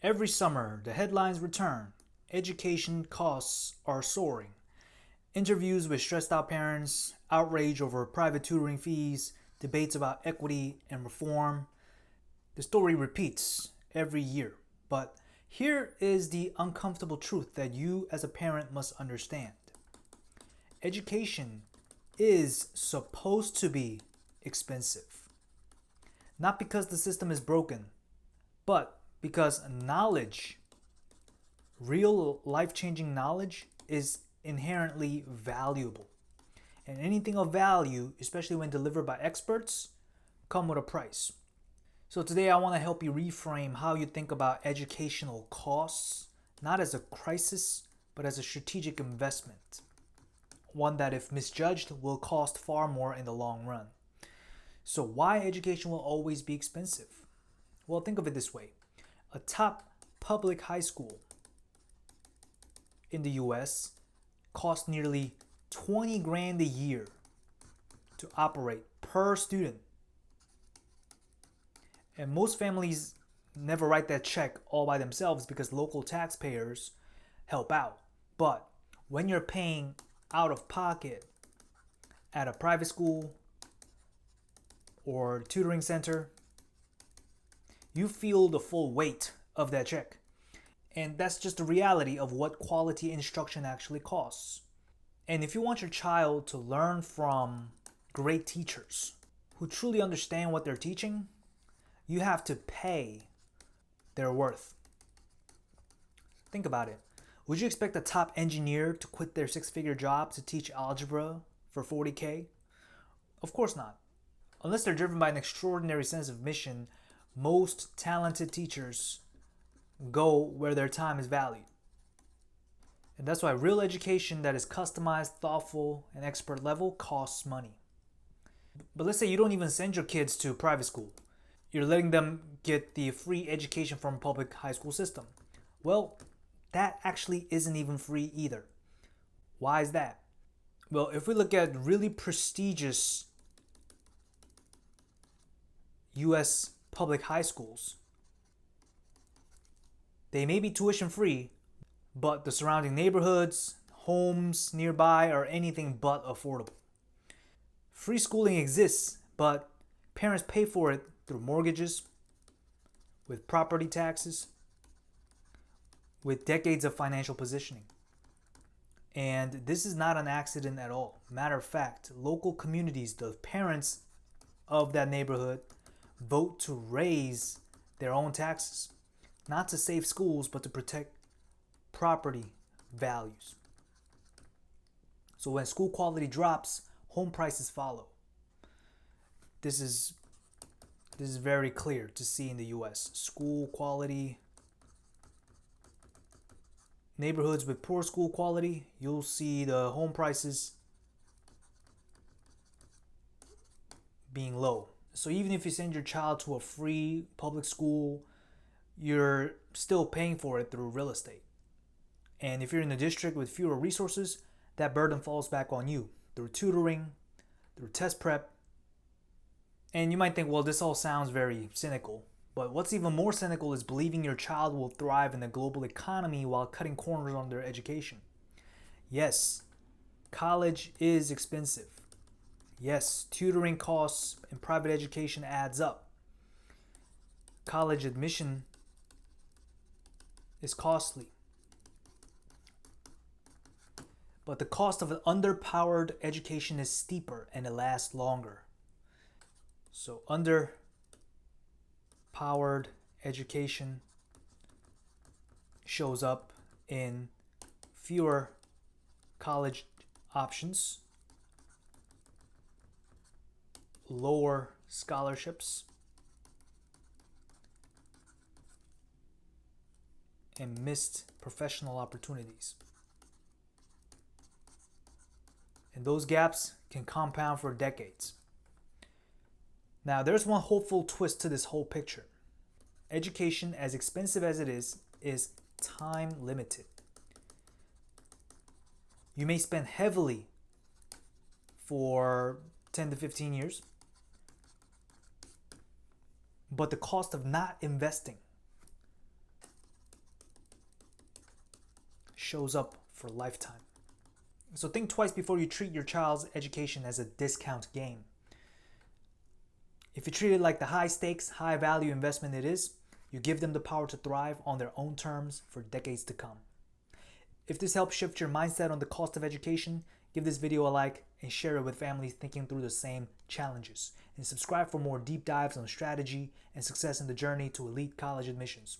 Every summer, the headlines return. Education costs are soaring. Interviews with stressed out parents, outrage over private tutoring fees, debates about equity and reform. The story repeats every year. But here is the uncomfortable truth that you, as a parent, must understand. Education is supposed to be expensive. Not because the system is broken, but because knowledge, real life changing knowledge, is inherently valuable. And anything of value, especially when delivered by experts, come with a price. So today I want to help you reframe how you think about educational costs, not as a crisis, but as a strategic investment. One that, if misjudged, will cost far more in the long run. So why education will always be expensive? Well, think of it this way. A top public high school in the US costs nearly 20 grand a year to operate per student. And most families never write that check all by themselves because local taxpayers help out. But when you're paying out of pocket at a private school or tutoring center, you feel the full weight of that check. And that's just the reality of what quality instruction actually costs. And if you want your child to learn from great teachers who truly understand what they're teaching, you have to pay their worth. Think about it. Would you expect a top engineer to quit their six-figure job to teach algebra for 40K? Of course not. Unless they're driven by an extraordinary sense of mission, most talented teachers go where their time is valued. And that's why real education that is customized, thoughtful, and expert level costs money. But let's say you don't even send your kids to private school. You're letting them get the free education from public high school system. Well, that actually isn't even free either. Why is that? Well, if we look at really prestigious US public high schools, they may be tuition free, but the surrounding neighborhoods, homes nearby are anything but affordable. Free schooling exists, but parents pay for it through mortgages, with property taxes, with decades of financial positioning. And this is not an accident at all. Matter of fact, local communities, the parents of that neighborhood, vote to raise their own taxes, not to save schools, but to protect property values. So when school quality drops, home prices follow. This is very clear to see in the US. School quality, neighborhoods with poor school quality, you'll see the home prices being low. So even if you send your child to a free public school, you're still paying for it through real estate. And if you're in a district with fewer resources, that burden falls back on you through tutoring, through test prep. And you might think, well, this all sounds very cynical. But what's even more cynical is believing your child will thrive in the global economy while cutting corners on their education. Yes, college is expensive. Yes, tutoring costs and private education adds up. College admission is costly. But the cost of an underpowered education is steeper and it lasts longer. So underpowered education shows up in fewer college options, lower scholarships, and missed professional opportunities. And those gaps can compound for decades. Now, there's one hopeful twist to this whole picture. Education, as expensive as it is time limited. You may spend heavily for 10 to 15 years, but the cost of not investing shows up for a lifetime. So think twice before you treat your child's education as a discount game. If you treat it like the high stakes, high value investment it is, you give them the power to thrive on their own terms for decades to come. If this helps shift your mindset on the cost of education, give this video a like and share it with families thinking through the same challenges. And subscribe for more deep dives on strategy and success in the journey to elite college admissions.